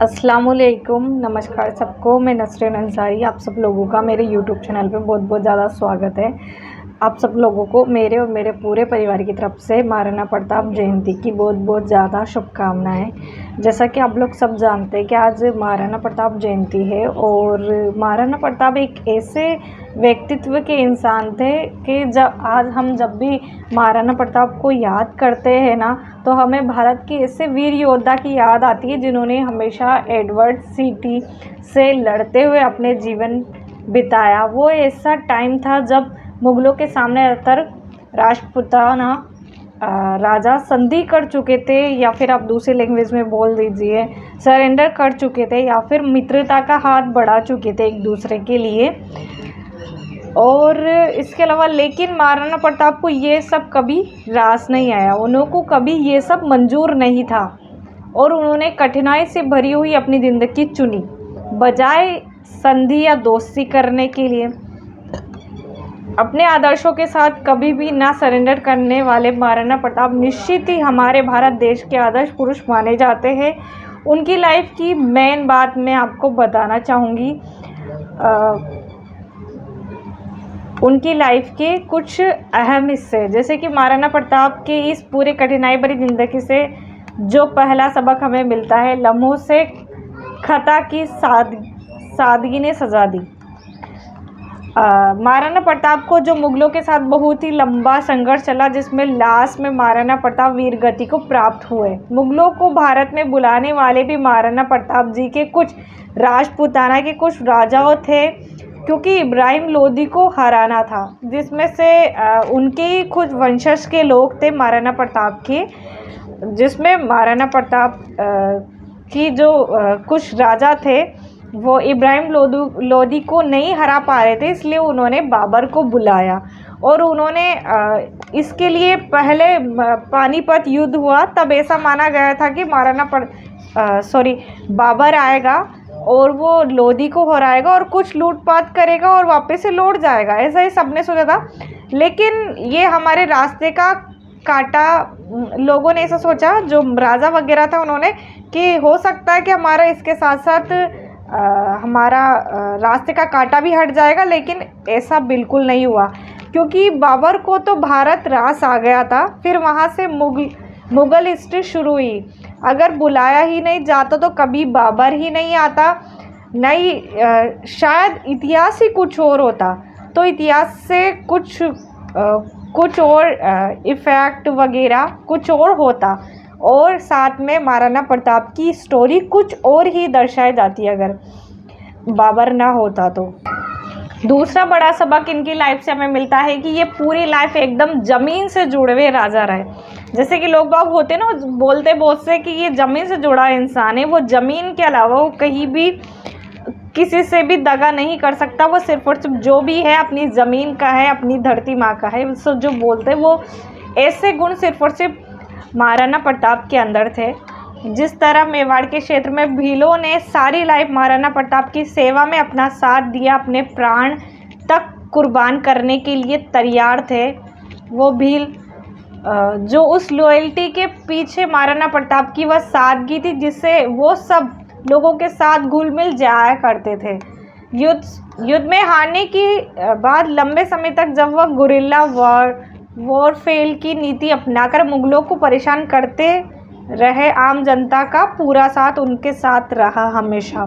अस्सलामुअलैकुम, नमस्कार सबको। मैं नसरीन अंसारी, आप सब लोगों का मेरे यूट्यूब चैनल पे बहुत बहुत ज़्यादा स्वागत है। आप सब लोगों को मेरे और मेरे पूरे परिवार की तरफ से महाराणा प्रताप जयंती की बहुत बहुत ज़्यादा शुभकामनाएं। जैसा कि आप लोग सब जानते हैं कि आज महाराणा प्रताप जयंती है और महाराणा प्रताप एक ऐसे व्यक्तित्व के इंसान थे कि जब भी महाराणा प्रताप को याद करते हैं ना, तो हमें भारत के ऐसे वीर योद्धा की याद आती है जिन्होंने हमेशा एडवर्ड सिटी से लड़ते हुए अपने जीवन बिताया। वो ऐसा टाइम था जब मुग़लों के सामने अतर राजपूताना राजा संधि कर चुके थे, या फिर आप दूसरी लैंग्वेज में बोल दीजिए सरेंडर कर चुके थे, या फिर मित्रता का हाथ बढ़ा चुके थे एक दूसरे के लिए। और इसके अलावा लेकिन महाराणा प्रताप को ये सब कभी रास नहीं आया, उनको कभी ये सब मंजूर नहीं था और उन्होंने कठिनाई से भरी हुई अपनी ज़िंदगी चुनी बजाय संधि या दोस्ती करने के लिए। अपने आदर्शों के साथ कभी भी ना सरेंडर करने वाले महाराणा प्रताप निश्चित ही हमारे भारत देश के आदर्श पुरुष माने जाते हैं। उनकी लाइफ की मेन बात मैं आपको बताना चाहूँगी। उनकी लाइफ के कुछ अहम हिस्से, जैसे कि महाराणा प्रताप के इस पूरे कठिनाई भरी ज़िंदगी से जो पहला सबक हमें मिलता है, लम्हों से खता की सादगी ने सजा दी। महाराणा प्रताप को जो मुग़लों के साथ बहुत ही लंबा संघर्ष चला, जिसमें लास्ट में महाराणा प्रताप वीर गति को प्राप्त हुए। मुग़लों को भारत में बुलाने वाले भी महाराणा प्रताप जी के कुछ राजपूताना के कुछ राजाओं थे, क्योंकि इब्राहिम लोदी को हराना था, जिसमें से उनके खुद वंशज के लोग थे महाराणा प्रताप के, जिसमें महाराणा प्रताप की जो कुछ राजा थे वो इब्राहिम लोदी को नहीं हरा पा रहे थे, इसलिए उन्होंने बाबर को बुलाया और उन्होंने इसके लिए पहले पानीपत युद्ध हुआ, तब ऐसा माना गया था कि बाबर आएगा और वो लोदी को हराएगा और कुछ लूटपाट करेगा और वापस से लौट जाएगा, ऐसा ही सबने सोचा था। लेकिन ये हमारे रास्ते का काटा, लोगों ने ऐसा सोचा, जो राजा वगैरह था उन्होंने, कि हो सकता है कि हमारा इसके साथ साथ हमारा रास्ते का कांटा भी हट जाएगा। लेकिन ऐसा बिल्कुल नहीं हुआ, क्योंकि बाबर को तो भारत रास आ गया था। फिर वहाँ से मुग़ल हिस्ट्री शुरू हुई। अगर बुलाया ही नहीं जाता तो कभी बाबर ही नहीं आता, नहीं शायद इतिहास ही कुछ और होता, तो इतिहास से कुछ और इफ़ेक्ट वगैरह कुछ और होता, और साथ में महाराणा प्रताप की स्टोरी कुछ और ही दर्शाई जाती अगर बाबर ना होता तो। दूसरा बड़ा सबक इनकी लाइफ से हमें मिलता है कि ये पूरी लाइफ एकदम ज़मीन से जुड़े हुए राजा रहे। जैसे कि लोग बाग होते ना, बोलते बहुत से कि ये ज़मीन से जुड़ा इंसान है, वो ज़मीन के अलावा वो कहीं भी किसी से भी दगा नहीं कर सकता। वो सिर्फ और सिर्फ जो भी है अपनी ज़मीन का है, अपनी धरती माँ का है। सो जो बोलते वो ऐसे गुण सिर्फ और सिर्फ महाराणा प्रताप के अंदर थे। जिस तरह मेवाड़ के क्षेत्र में भीलों ने सारी लाइफ महाराणा प्रताप की सेवा में अपना साथ दिया, अपने प्राण तक कुर्बान करने के लिए तैयार थे। वो भील जो उस लॉयल्टी के पीछे महाराणा प्रताप की वह सादगी थी, जिससे वो सब लोगों के साथ घुल मिल जाया करते थे। युद्ध में हारने के बाद लंबे समय तक जब वह गुरिल्ला वॉरफेल की नीति अपनाकर मुग़लों को परेशान करते रहे, आम जनता का पूरा साथ उनके साथ रहा हमेशा।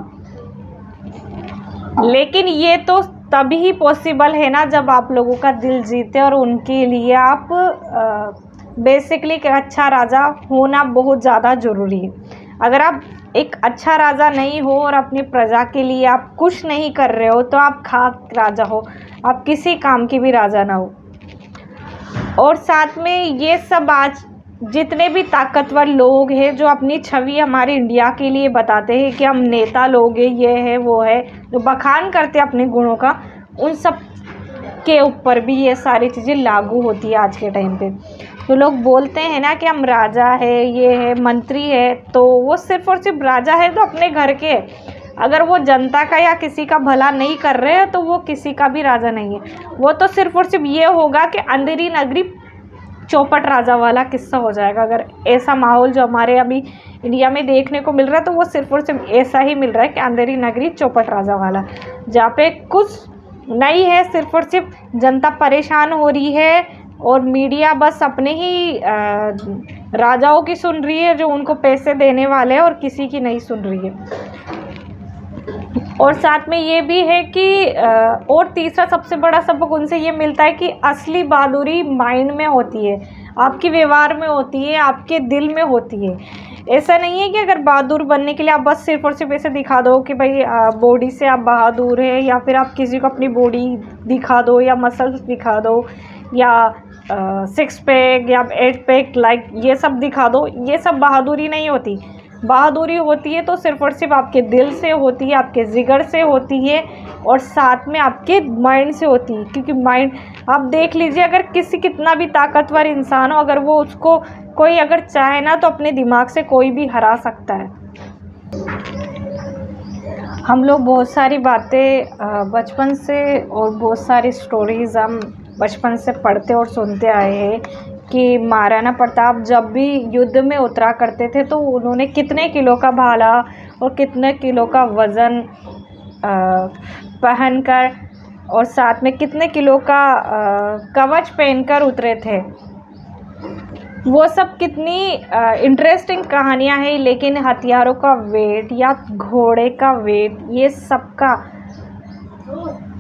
लेकिन ये तो तभी पॉसिबल है ना जब आप लोगों का दिल जीते, और उनके लिए आप बेसिकली एक अच्छा राजा होना बहुत ज़्यादा ज़रूरी है। अगर आप एक अच्छा राजा नहीं हो और अपनी प्रजा के लिए आप कुछ नहीं कर रहे हो, तो आप खाक राजा हो, आप किसी काम की भी राजा ना हो। और साथ में ये सब आज जितने भी ताकतवर लोग हैं जो अपनी छवि हमारे इंडिया के लिए बताते हैं कि हम नेता लोग हैं, ये है वो है, जो बखान करते हैं अपने गुणों का, उन सब के ऊपर भी ये सारी चीज़ें लागू होती है आज के टाइम पे। तो लोग बोलते हैं ना कि हम राजा है, ये है, मंत्री है, तो वो सिर्फ और सिर्फ राजा है तो अपने घर के। अगर वो जनता का या किसी का भला नहीं कर रहे हैं तो वो किसी का भी राजा नहीं है। वो तो सिर्फ और सिर्फ ये होगा कि अंधेरी नगरी चौपट राजा वाला किस्सा हो जाएगा। अगर ऐसा माहौल जो हमारे अभी इंडिया में देखने को मिल रहा है, तो वो सिर्फ और सिर्फ ऐसा ही मिल रहा है कि अंधेरी नगरी चौपट राजा वाला, जहाँ पे कुछ नहीं है, सिर्फ और सिर्फ जनता परेशान हो रही है और मीडिया बस अपने ही राजाओं की सुन रही है जो उनको पैसे देने वाले हैं, और किसी की नहीं सुन रही है। और साथ में ये भी है कि और तीसरा सबसे बड़ा सबक उनसे ये मिलता है कि असली बहादुरी माइंड में होती है, आपके व्यवहार में होती है, आपके दिल में होती है। ऐसा नहीं है कि अगर बहादुर बनने के लिए आप बस सिर्फ और सिर्फ ऐसे दिखा दो कि भाई बॉडी से आप बहादुर है, या फिर आप किसी को अपनी बॉडी दिखा दो या मसल्स दिखा दो या 6 पैक या 8 पैक लाइक ये सब दिखा दो। ये सब बहादुरी नहीं होती। बहादुरी होती है तो सिर्फ और सिर्फ आपके दिल से होती है, आपके जिगर से होती है, और साथ में आपके माइंड से होती है। क्योंकि माइंड आप देख लीजिए, अगर किसी कितना भी ताकतवर इंसान हो, अगर वो उसको कोई अगर चाहे ना तो अपने दिमाग से कोई भी हरा सकता है। हम लोग बहुत सारी बातें बचपन से और बहुत सारी स्टोरीज़ हम बचपन से पढ़ते और सुनते आए हैं कि महाराणा प्रताप जब भी युद्ध में उतरा करते थे तो उन्होंने कितने किलो का भाला और कितने किलो का वज़न पहनकर और साथ में कितने किलो का कवच पहनकर उतरे थे। वो सब कितनी इंटरेस्टिंग कहानियाँ हैं, लेकिन हथियारों का वेट या घोड़े का वेट ये सब का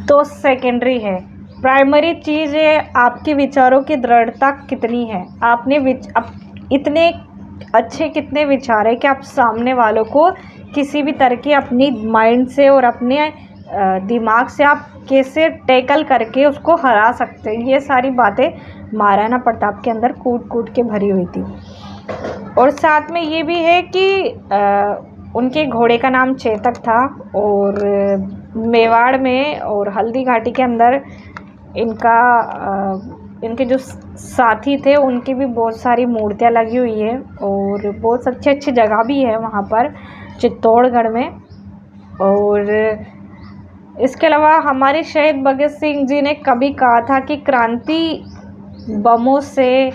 तो सेकेंडरी है। प्राइमरी चीज़ है आपके विचारों की दृढ़ता कितनी है। आपने इतने अच्छे कितने विचार है कि आप सामने वालों को किसी भी तरह की अपनी माइंड से और अपने दिमाग से आप कैसे टैकल करके उसको हरा सकते हैं। ये सारी बातें महाराणा प्रताप के अंदर कूट कूट के भरी हुई थी। और साथ में ये भी है कि उनके घोड़े का नाम चेतक था, और मेवाड़ में और हल्दी घाटी के अंदर इनके जो साथी थे उनकी भी बहुत सारी मूर्तियाँ लगी हुई है, और बहुत अच्छी अच्छी जगह भी है वहाँ पर चित्तौड़गढ़ में। और इसके अलावा हमारे शहीद भगत सिंह जी ने कभी कहा था कि क्रांति बमों से,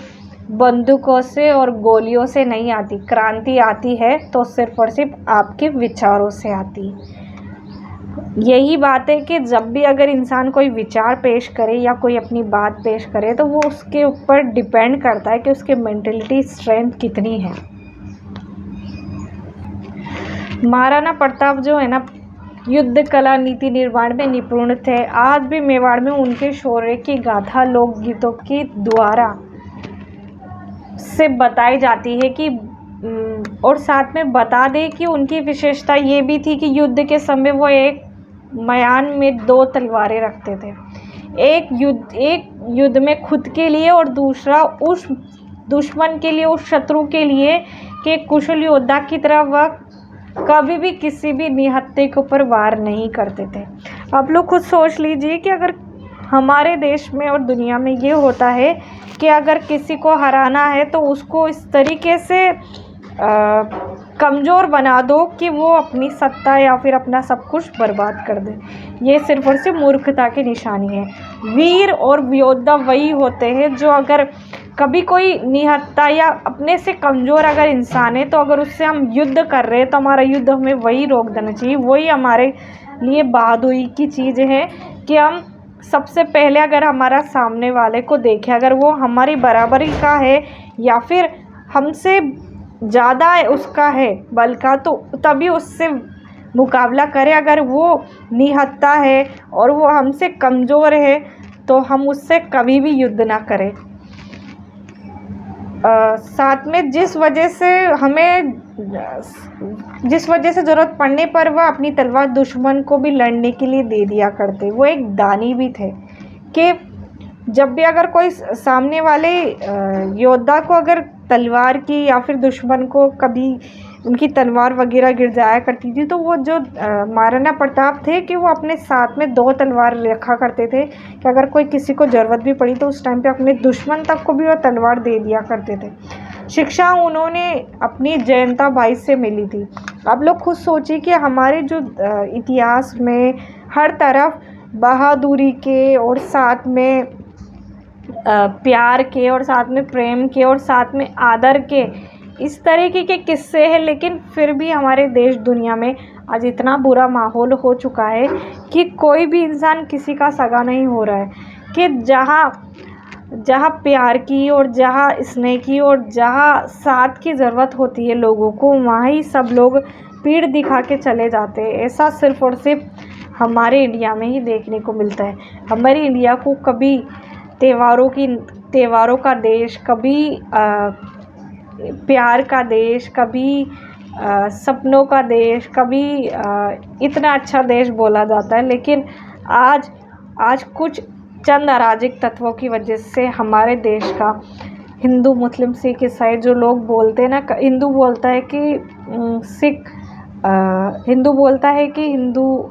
बंदूकों से और गोलियों से नहीं आती, क्रांति आती है तो सिर्फ और सिर्फ आपके विचारों से आती है। यही बात है कि जब भी अगर इंसान कोई विचार पेश करे या कोई अपनी बात पेश करे तो वो उसके ऊपर डिपेंड करता है कि उसके मेंटलिटी स्ट्रेंथ कितनी है। महाराणा प्रताप जो है ना, युद्ध कला नीति निर्माण में निपुण थे। आज भी मेवाड़ में उनके शौर्य की गाथा लोकगीतों के द्वारा से बताई जाती है कि और साथ में बता दें कि उनकी विशेषता ये भी थी कि युद्ध के समय वो एक म्यान में 2 तलवारें रखते थे। एक युद्ध में खुद के लिए और दूसरा उस दुश्मन के लिए, उस शत्रु के लिए, कि कुशल योद्धा की तरह वह कभी भी किसी भी निहत्थे के ऊपर वार नहीं करते थे। आप लोग खुद सोच लीजिए कि अगर हमारे देश में और दुनिया में ये होता है कि अगर किसी को हराना है तो उसको इस तरीके से कमज़ोर बना दो कि वो अपनी सत्ता या फिर अपना सब कुछ बर्बाद कर दे। ये सिर्फ और सिर्फ मूर्खता की निशानी है। वीर और योद्धा वही होते हैं जो अगर कभी कोई निहत्था या अपने से कमज़ोर अगर इंसान है तो अगर उससे हम युद्ध कर रहे हैं तो हमारा युद्ध हमें वही रोक देना चाहिए। वही हमारे लिए बहादुरी की चीज़ है कि हम सबसे पहले अगर हमारा सामने वाले को देखें, अगर वो हमारी बराबरी का है या फिर हमसे ज़्यादा उसका है बल का, तो तभी उससे मुकाबला करें। अगर वो निहत्था है और वो हमसे कमज़ोर है तो हम उससे कभी भी युद्ध ना करें। साथ में जिस वजह से ज़रूरत पड़ने पर वह अपनी तलवार दुश्मन को भी लड़ने के लिए दे दिया करते। वो एक दानी भी थे कि जब भी अगर कोई सामने वाले योद्धा को अगर तलवार की या फिर दुश्मन को कभी उनकी तलवार वगैरह गिर जाया करती थी तो वो जो महाराणा प्रताप थे कि वो अपने साथ में 2 तलवार रखा करते थे कि अगर कोई किसी को ज़रूरत भी पड़ी तो उस टाइम पे अपने दुश्मन तक को भी वो तलवार दे दिया करते थे। शिक्षा उन्होंने अपनी जयंता बाई से मिली थी। आप लोग खुद सोचिए कि हमारे जो इतिहास में हर तरफ बहादुरी के और साथ में प्यार के और साथ में प्रेम के और साथ में आदर के इस तरीके के किस्से हैं, लेकिन फिर भी हमारे देश दुनिया में आज इतना बुरा माहौल हो चुका है कि कोई भी इंसान किसी का सगा नहीं हो रहा है। कि जहाँ प्यार की और जहाँ स्नेह की और जहाँ साथ की ज़रूरत होती है लोगों को, वहाँ ही सब लोग पीठ दिखा के चले जाते हैं। ऐसा सिर्फ़ और सिर्फ हमारे इंडिया में ही देखने को मिलता है। हमारे इंडिया को कभी त्योहारों का देश, कभी प्यार का देश, कभी सपनों का देश, कभी इतना अच्छा देश बोला जाता है, लेकिन आज कुछ चंद अराजक तत्वों की वजह से हमारे देश का हिंदू, मुस्लिम, सिख, ईसाई जो लोग बोलते हैं ना, हिंदू बोलता है कि हिंदू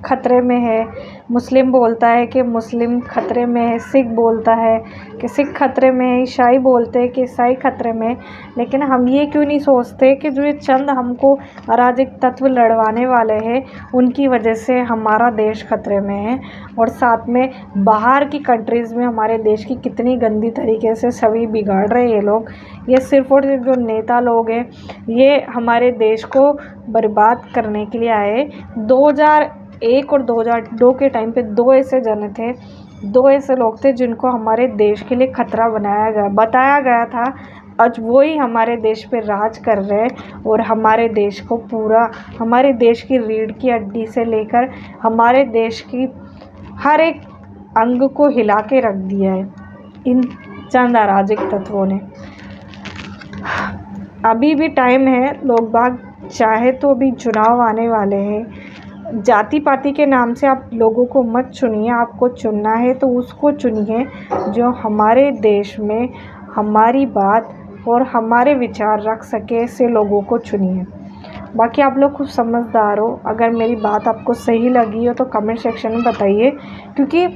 खतरे में है, मुस्लिम बोलता है कि मुस्लिम खतरे में है, सिख बोलता है कि सिख खतरे में है, ईसाई बोलते हैं कि ईसाई खतरे में है। लेकिन हम ये क्यों नहीं सोचते कि जो ये चंद हमको अराजक तत्व लड़वाने वाले हैं, उनकी वजह से हमारा देश खतरे में है। और साथ में बाहर की कंट्रीज़ में हमारे देश की कितनी गंदी तरीके से छवि बिगाड़ रहे हैं ये लोग। ये सिर्फ़ और सिर्फ जो नेता लोग हैं, ये हमारे देश को बर्बाद करने के लिए आए। 2001 और 2002 के टाइम पे दो ऐसे लोग थे जिनको हमारे देश के लिए खतरा बताया गया था। आज वही हमारे देश पे राज कर रहे हैं और हमारे देश की रीढ़ की हड्डी से लेकर हमारे देश की हर एक अंग को हिला के रख दिया है इन चंद अराजक तत्वों ने। अभी भी टाइम है, लोग बाग चाहे तो अभी चुनाव आने वाले हैं। जाति पाति के नाम से आप लोगों को मत चुनिए। आपको चुनना है तो उसको चुनिए जो हमारे देश में हमारी बात और हमारे विचार रख सके, ऐसे लोगों को चुनिए। बाकी आप लोग खूब समझदार हो। अगर मेरी बात आपको सही लगी हो तो कमेंट सेक्शन में बताइए, क्योंकि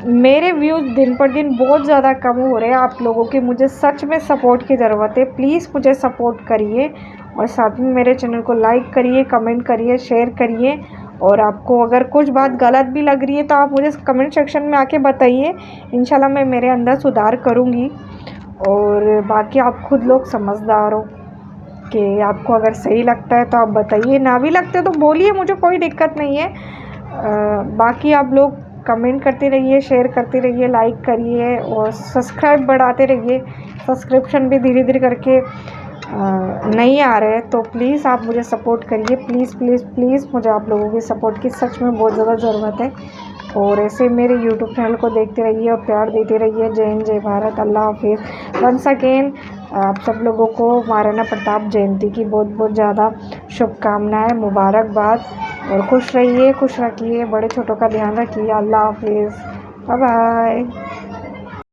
मेरे व्यूज़ दिन पर दिन बहुत ज़्यादा कम हो रहे हैं। आप लोगों की मुझे सच में सपोर्ट की ज़रूरत है। प्लीज़ मुझे सपोर्ट करिए और साथ में मेरे चैनल को लाइक करिए, कमेंट करिए, शेयर करिए। और आपको अगर कुछ बात गलत भी लग रही है तो आप मुझे कमेंट सेक्शन में आके बताइए। इंशाल्लाह मैं मेरे अंदर सुधार करूँगी। और बाकी आप खुद लोग समझदार हो कि आपको अगर सही लगता है तो आप बताइए, ना भी लगते तो बोलिए, मुझे कोई दिक्कत नहीं है। बाकी आप लोग कमेंट करते रहिए, शेयर करते रहिए, लाइक करिए और सब्सक्राइब बढ़ाते रहिए। सब्सक्रिप्शन भी धीरे धीरे करके नहीं आ रहे हैं, तो प्लीज़ आप मुझे सपोर्ट करिए। प्लीज़ प्लीज़ प्लीज़ मुझे आप लोगों की सपोर्ट की सच में बहुत ज़्यादा ज़रूरत है। और ऐसे मेरे यूट्यूब चैनल को देखते रहिए और प्यार देते रहिए। जय हिंद, जय भारत, अल्लाह हाफिज़। वंस अगेन आप सब लोगों को महाराणा प्रताप जयंती की बहुत बहुत ज़्यादा शुभकामनाएं, मुबारकबाद। और खुश रहिए, खुश रखिए, बड़े छोटों का ध्यान रखिए। अल्लाह हाफिज़, बाय बाय।